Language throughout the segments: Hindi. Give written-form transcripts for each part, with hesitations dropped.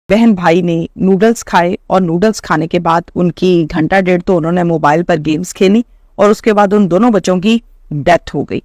बहन भाई ने नूडल्स खाए और नूडल्स खाने के बाद उनकी घंटा डेढ़ तो उन्होंने मोबाइल पर गेम्स खेली और उसके बाद उन दोनों बच्चों की डेथ हो गई।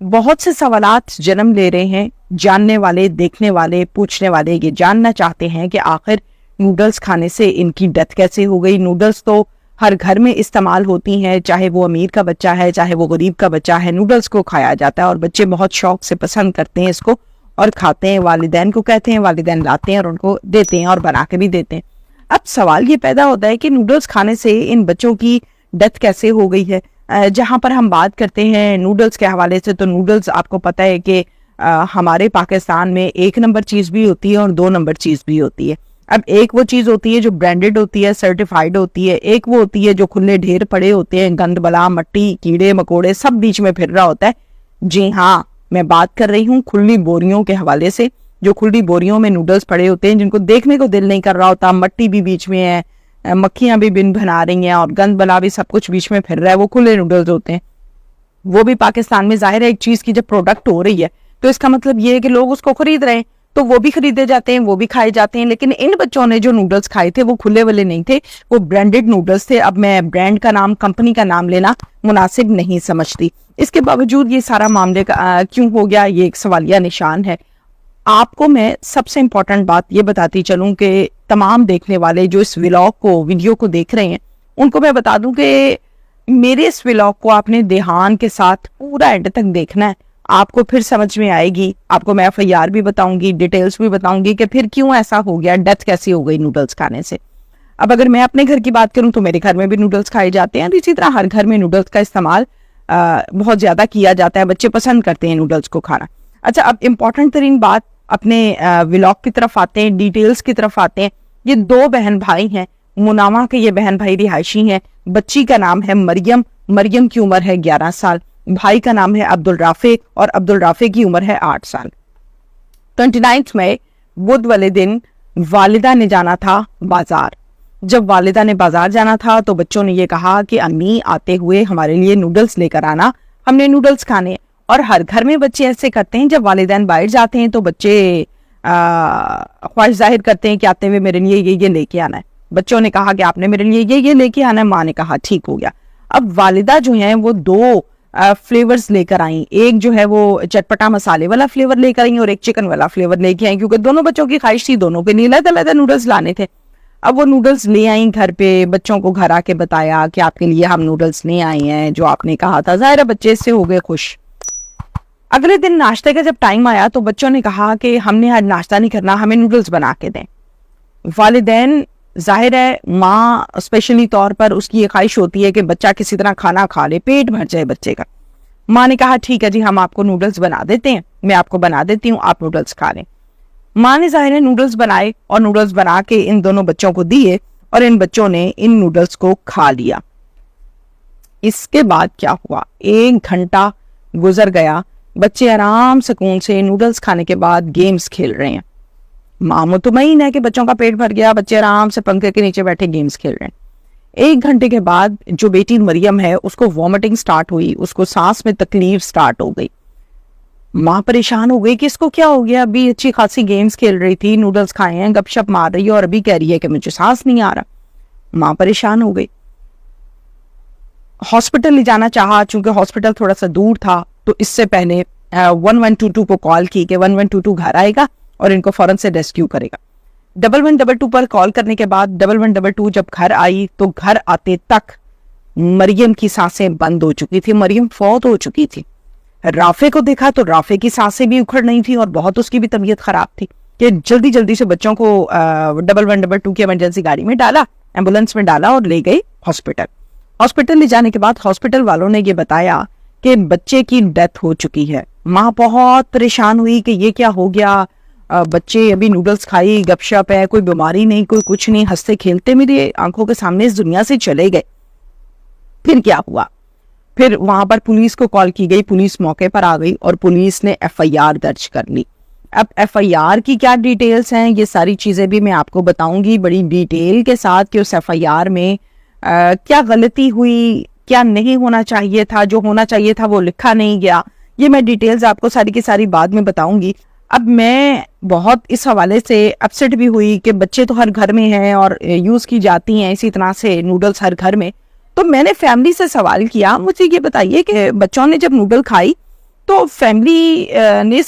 बहुत से सवालात जन्म ले रहे हैं। जानने वाले, देखने वाले, पूछने वाले ये जानना चाहते हैं कि आखिर नूडल्स खाने से इनकी डेथ कैसे हो गई। नूडल्स तो हर घर में इस्तेमाल होती हैं, चाहे वो अमीर का बच्चा है चाहे वो गरीब का बच्चा है, नूडल्स को खाया जाता है और बच्चे बहुत शौक से पसंद करते हैं इसको और खाते हैं। वालिदैन को कहते हैं, वालिदैन लाते हैं और उनको देते हैं और बना के भी देते हैं। अब सवाल ये पैदा होता है कि नूडल्स खाने से इन बच्चों की डेथ कैसे हो गई है। जहां पर हम बात करते हैं नूडल्स के हवाले से, तो नूडल्स आपको पता है कि हमारे पाकिस्तान में 1 नंबर चीज भी होती है और 2 नंबर चीज भी होती है। अब एक वो चीज होती है जो ब्रांडेड होती है, सर्टिफाइड होती है, एक वो होती है जो खुले ढेर पड़े होते हैं, गंद बला, मट्टी, कीड़े मकोड़े सब बीच में फिर रहा होता है। जी हाँ, मैं बात कर रही हूँ खुली बोरियों के हवाले से। जो खुली बोरियों में नूडल्स पड़े होते हैं जिनको देखने को दिल नहीं कर रहा होता, मट्टी भी बीच में है, मक्खियां भी बिन बना रही हैं और गंद बला भी सब कुछ बीच में फिर रहा है, वो खुले नूडल्स होते हैं। वो भी पाकिस्तान में जाहिर है एक चीज की जब प्रोडक्ट हो रही है तो इसका मतलब ये है कि लोग उसको खरीद रहे हैं, तो वो भी खरीदे जाते हैं, वो भी खाए जाते हैं। लेकिन इन बच्चों ने जो नूडल्स खाए थे वो खुले वाले नहीं थे, वो ब्रांडेड नूडल्स थे। अब मैं ब्रांड का नाम, कंपनी का नाम लेना मुनासिब नहीं समझती। इसके बावजूद ये सारा मामले का क्यों हो गया, ये एक सवालिया निशान है। आपको मैं सबसे इंपॉर्टेंट बात ये बताती चलूं कि तमाम देखने वाले जो इस व्लॉग को, वीडियो को देख रहे हैं, उनको मैं बता दूं कि मेरे इस व्लॉग को आपने ध्यान के साथ पूरा एंड तक देखना है। आपको फिर समझ में आएगी। आपको मैं FIR भी बताऊंगी, डिटेल्स भी बताऊंगी कि फिर क्यों ऐसा हो गया, डेथ कैसी हो गई नूडल्स खाने से। अब अगर मैं अपने घर की बात करूं तो मेरे घर में भी नूडल्स खाए जाते हैं। इसी तरह हर घर में नूडल्स का इस्तेमाल बहुत ज्यादा किया जाता है, बच्चे पसंद करते हैं नूडल्स को खाना। अच्छा, अब इम्पोर्टेंट तरीन बात, अपने व्लॉग की तरफ आते हैं, डिटेल्स की तरफ आते हैं। ये 2 बहन भाई हैं, मुनावा के ये बहन भाई रिहायशी हैं। बच्ची का नाम है मरियम, मरियम की उम्र है 11 साल। भाई का नाम है अब्दुल राफे और अब्दुल राफे की उम्र है 8 साल। 29 मई बुध वाले दिन वालिदा ने जाना था बाजार। जब वालिदा ने बाजार जाना था तो बच्चों ने ये कहा कि अम्मी आते हुए हमारे लिए नूडल्स लेकर आना, हमने नूडल्स खाने। और हर घर में बच्चे ऐसे करते हैं, जब वालिदैन बाहर जाते हैं तो बच्चे ख्वाहिश जाहिर करते हैं कि आते हुए मेरे लिए ये लेके आना है। बच्चों ने कहा कि आपने मेरे लिए ये लेके आना है। माँ ने कहा ठीक हो गया। अब वालिदा जो है वो 2 फ्लेवर्स लेकर आई। एक जो है वो चटपटा मसाले वाला फ्लेवर लेकर आई और एक चिकन वाला फ्लेवर लेके आई, क्योंकि दोनों बच्चों की ख्वाहिश थी, दोनों के लिए अलग-अलग नूडल्स लाने थे। अब वो नूडल्स ले आई घर पे, बच्चों को घर आके बताया कि आपके लिए हम नूडल्स ले आए हैं जो आपने कहा था। जाहिर है बच्चे इससे हो गए खुश। अगले दिन नाश्ते का जब टाइम आया तो बच्चों ने कहा कि हमने आज नाश्ता नहीं करना, हमें नूडल्स बना के दें। वालिदैन, जाहिर है माँ स्पेशली तौर पर उसकी ये ख्वाहिश होती है कि बच्चा किसी तरह खाना खा ले, पेट भर जाए बच्चे का। माँ ने कहा ठीक है जी, हम आपको नूडल्स बना देते हैं, मैं आपको बना देती हूँ, आप नूडल्स खा लें। माँ ने जाहिर है नूडल्स बनाए और नूडल्स बना के इन दोनों बच्चों को दिए और इन बच्चों ने इन नूडल्स को खा लिया। इसके बाद क्या हुआ, 1 घंटा गुजर गया। बच्चे आराम सुकून से नूडल्स खाने के बाद गेम्स खेल रहे हैं। माँ मुतमईन है कि बच्चों का पेट भर गया, बच्चे आराम से पंखे के नीचे बैठे गेम्स खेल रहे हैं। 1 घंटे के बाद जो बेटी मरियम है उसको वॉमिटिंग स्टार्ट हुई, उसको सांस में तकलीफ स्टार्ट हो गई। माँ परेशान हो गई कि इसको क्या हो गया, अभी अच्छी खासी गेम्स खेल रही थी, नूडल्स खाए हैं, गपशप मार रही है और अभी कह रही है कि मुझे सांस नहीं आ रहा। माँ परेशान हो गई, हॉस्पिटल ले जाना चाहा। चूंकि हॉस्पिटल थोड़ा सा दूर था तो इससे पहले 1122 को कॉल की कि 1122 घर आएगा और इनको फौरन से रेस्क्यू करेगा। 1122 पर कॉल करने के बाद 1122 जब घर आई तो घर आते तक मरियम की सांसें बंद हो चुकी थी, मरियम फौत हो चुकी थी। राफे को देखा तो राफे की सांसें भी उखड़ नहीं थी और बहुत उसकी भी तबीयत खराब थी कि जल्दी जल्दी से बच्चों को 1122 की इमरजेंसी गाड़ी में डाला, एम्बुलेंस में डाला और ले गए हॉस्पिटल। हॉस्पिटल ले जाने के बाद हॉस्पिटल वालों ने ये बताया कि बच्चे की डेथ हो चुकी है। माँ बहुत परेशान हुई कि ये क्या हो गया, बच्चे अभी नूडल्स खाई, गपशप है, कोई बीमारी नहीं, कोई कुछ नहीं, हंसते खेलते मेरे आंखों के सामने इस दुनिया से चले गए। फिर क्या हुआ, फिर वहां पर पुलिस को कॉल की गई, पुलिस मौके पर आ गई और पुलिस ने FIR दर्ज कर ली। अब FIR की क्या डिटेल्स हैं, ये सारी चीजें भी मैं आपको बताऊंगी बड़ी डिटेल के साथ कि उस FIR में क्या गलती हुई, क्या नहीं होना चाहिए था, जो होना चाहिए था वो लिखा नहीं गया। ये मैं डिटेल्स आपको सारी की सारी बाद में बताऊंगी। अब मैं बहुत इस हवाले से अपसेट भी हुई कि बच्चे तो हर घर में हैं और यूज की जाती हैं इसी तरह से नूडल्स हर घर में। तो मैंने फैमिली से सवाल किया, मुझे ये बताइए कि बच्चों ने जब नूडल खाई तो फैमिली ने इस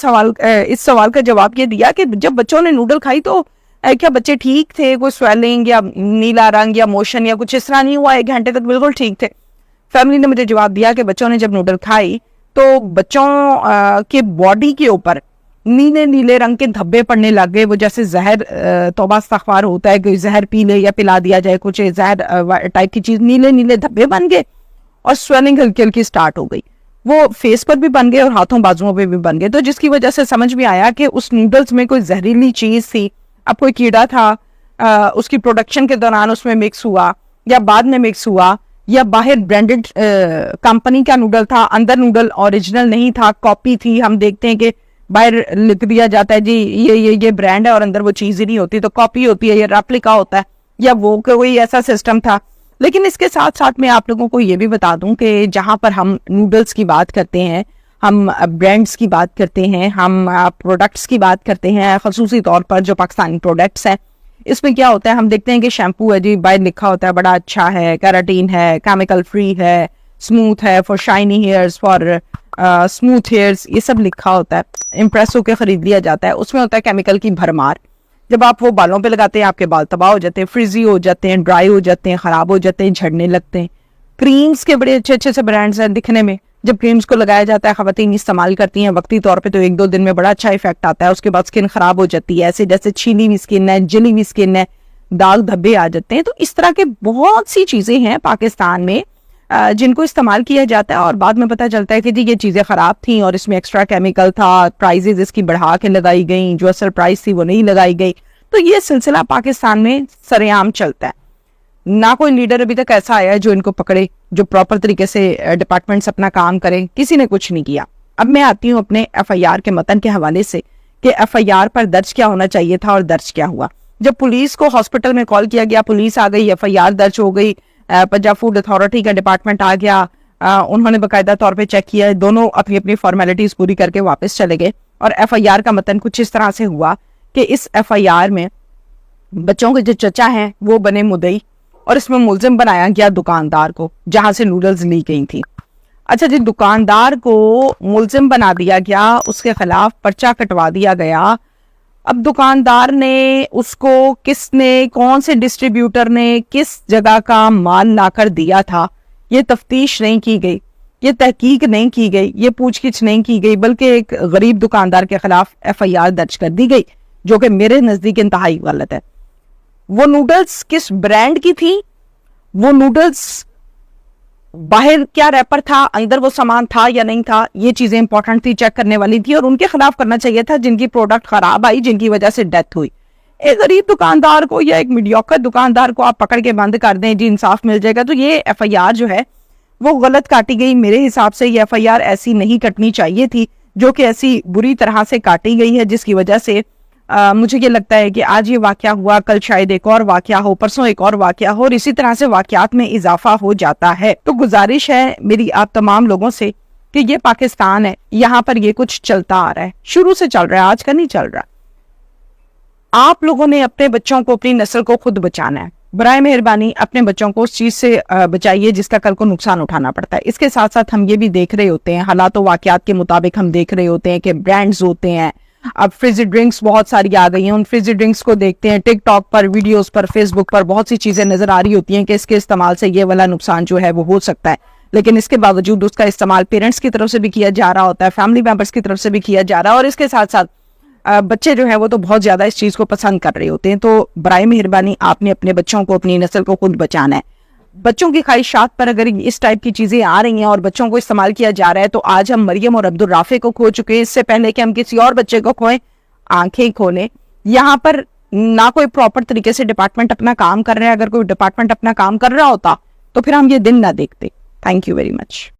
सवाल का जवाब ये दिया कि जब बच्चों ने नूडल खाई तो क्या बच्चे ठीक थे, कोई स्वेलिंग या नीला रंग या मोशन या कुछ इस तरह नहीं हुआ, 1 घंटे तक बिल्कुल ठीक थे। फैमिली ने मुझे जवाब दिया कि बच्चों ने जब नूडल खाई तो बच्चों के बॉडी के ऊपर नीले नीले रंग के धब्बे पड़ने लग गए, वो जैसे जहर तौबा इस्तग़फ़ार होता है कि जहर पी ले या पिला दिया जाए, कुछ जहर टाइप की चीज, नीले नीले धब्बे बन गए और स्वेलिंग हल्की हल्की स्टार्ट हो गई। वो फेस पर भी बन गए और हाथों बाजुओं पे भी बन गए। तो जिसकी वजह से समझ में आया कि उस नूडल्स में कोई जहरीली चीज थी। अब कोई कीड़ा था, उसकी प्रोडक्शन के दौरान उसमें मिक्स हुआ या बाद में मिक्स हुआ, या बाहर ब्रांडेड कंपनी का नूडल था, अंदर नूडल ओरिजिनल नहीं था, कॉपी थी। हम देखते हैं कि बाहर लिख दिया जाता है जी ये ब्रांड है और अंदर वो चीज ही नहीं होती, तो कॉपी होती है या रेप्लिका होता है, या वो कोई ऐसा सिस्टम था। लेकिन इसके साथ साथ मैं आप लोगों को ये भी बता दूं कि जहां पर हम नूडल्स की बात करते हैं, हम ब्रांड्स की बात करते हैं, हम प्रोडक्ट्स की बात करते हैं, खसूसी तौर पर जो पाकिस्तानी प्रोडक्ट्स हैं, इसमें क्या होता है, हम देखते हैं कि शैम्पू है जी, बाहर लिखा होता है बड़ा अच्छा है, कैराटीन है, केमिकल फ्री है, स्मूथ है, for shiny hairs, for smooth hairs, ये सब लिखा होता है। इम्प्रेस होकर खरीद लिया जाता है, उसमें होता है केमिकल की भरमार। जब आप वो बालों पे लगाते हैं आपके बाल तबाह हो जाते हैं, फ्रिजी हो जाते हैं, ड्राई हो जाते हैं, खराब हो जाते हैं, झड़ने लगते हैं। क्रीम्स के बड़े अच्छे अच्छे से ब्रांड्स हैं दिखने में, जब क्रीम्स को लगाया जाता है, खवातीन इस्तेमाल करती हैं वक्ती तौर पे, तो 1-2 दिन में बड़ा अच्छा इफेक्ट आता है, उसके बाद स्किन खराब हो जाती है, ऐसे जैसे छीनी हुई स्किन है, जली हुई स्किन है, दाग धब्बे आ जाते हैं। तो इस तरह के बहुत सी चीजें हैं पाकिस्तान में जिनको इस्तेमाल किया जाता है और बाद में पता चलता है कि जी ये चीजें खराब थी और इसमें एक्स्ट्रा केमिकल था, प्राइजेस इसकी बढ़ा के लगाई गई, जो असल प्राइस थी वो नहीं लगाई गई। तो ये सिलसिला पाकिस्तान में सरेआम चलता है। ना कोई लीडर अभी तक ऐसा आया है जो इनको पकड़े, जो प्रॉपर तरीके से डिपार्टमेंट्स अपना काम करें, किसी ने कुछ नहीं किया। अब मैं आती हूँ अपने FIR के मतन के हवाले से कि FIR पर दर्ज क्या होना चाहिए था और दर्ज क्या हुआ। जब पुलिस को हॉस्पिटल में कॉल किया गया, पुलिस आ गई, FIR दर्ज हो गई, पंजाब फूड अथॉरिटी का डिपार्टमेंट आ गया, उन्होंने बाकायदा तौर पे चेक किया, दोनों अपनी अपनी फॉर्मेलिटीज पूरी करके वापस चले गए और FIR का मतन कुछ इस तरह से हुआ कि इस FIR में बच्चों के जो चचा हैं वो बने मुद्दई और इसमें मुलजिम बनाया गया दुकानदार को जहां से नूडल्स ली गई थी। अच्छा जी, दुकानदार को मुलजिम बना दिया गया, उसके खिलाफ पर्चा कटवा दिया गया। अब दुकानदार ने उसको किसने, कौन से डिस्ट्रीब्यूटर ने किस जगह का माल लाकर दिया था, ये तफ्तीश नहीं की गई, ये तहकीक नहीं की गई, ये पूछगिछ नहीं की गई, बल्कि एक गरीब दुकानदार के खिलाफ FIR दर्ज कर दी गई, जो कि मेरे नजदीक इंतहाई गलत है। वो नूडल्स किस ब्रांड की थी, वो नूडल्स बाहर क्या रैपर था, अंदर वो सामान था या नहीं था, ये चीजें इंपॉर्टेंट थी, चेक करने वाली थी और उनके खिलाफ करना चाहिए था जिनकी प्रोडक्ट खराब आई, जिनकी वजह से डेथ हुई। एक गरीब दुकानदार को या एक मीडियोकर दुकानदार को आप पकड़ के बंद कर दें जी, इंसाफ मिल जाएगा, तो ये FIR जो है वो गलत काटी गई। मेरे हिसाब से ये FIR ऐसी नहीं कटनी चाहिए थी, जो कि ऐसी बुरी तरह से काटी गई है, जिसकी वजह से मुझे ये लगता है कि आज ये वाकया हुआ, कल शायद एक और वाकया हो, परसों एक और वाकया हो और इसी तरह से वाकयात में इजाफा हो जाता है। तो गुजारिश है मेरी आप तमाम लोगों से कि ये पाकिस्तान है, यहाँ पर ये कुछ चलता आ रहा है, शुरू से चल रहा है, आज का नहीं चल रहा। आप लोगों ने अपने बच्चों को, अपनी नस्ल को खुद बचाना है। बराए मेहरबानी अपने बच्चों को उस चीज से बचाइए जिसका कल को नुकसान उठाना पड़ता है। इसके साथ साथ हम ये भी देख रहे होते हैं, हालात व वाकयात के मुताबिक हम देख रहे होते हैं कि ब्रांड्स होते हैं, अब फ्रिजी ड्रिंक्स बहुत सारी आ गई हैं, उन फ्रिजी ड्रिंक्स को देखते हैं, टिकटॉक पर, वीडियोस पर, फेसबुक पर बहुत सी चीजें नजर आ रही होती हैं कि इसके इस्तेमाल से ये वाला नुकसान जो है वो हो सकता है, लेकिन इसके बावजूद उसका इस्तेमाल पेरेंट्स की तरफ से भी किया जा रहा होता है, फैमिली मेंबर्स की तरफ से भी किया जा रहा है और इसके साथ साथ बच्चे जो है वो तो बहुत ज्यादा इस चीज को पसंद कर रहे होते हैं। तो बराए मेहरबानी आपने अपने बच्चों को, अपनी नस्ल को खुद बचाना है। बच्चों की ख्वाहिशात पर अगर इस टाइप की चीजें आ रही हैं और बच्चों को इस्तेमाल किया जा रहा है, तो आज हम मरियम और अब्दुल राफे को खो चुके हैं, इससे पहले कि हम किसी और बच्चे को खोएं, आंखें खोलें। यहाँ पर ना कोई प्रॉपर तरीके से डिपार्टमेंट अपना काम कर रहा है। अगर कोई डिपार्टमेंट अपना काम कर रहा होता तो फिर हम ये दिन ना देखते। Thank you very much.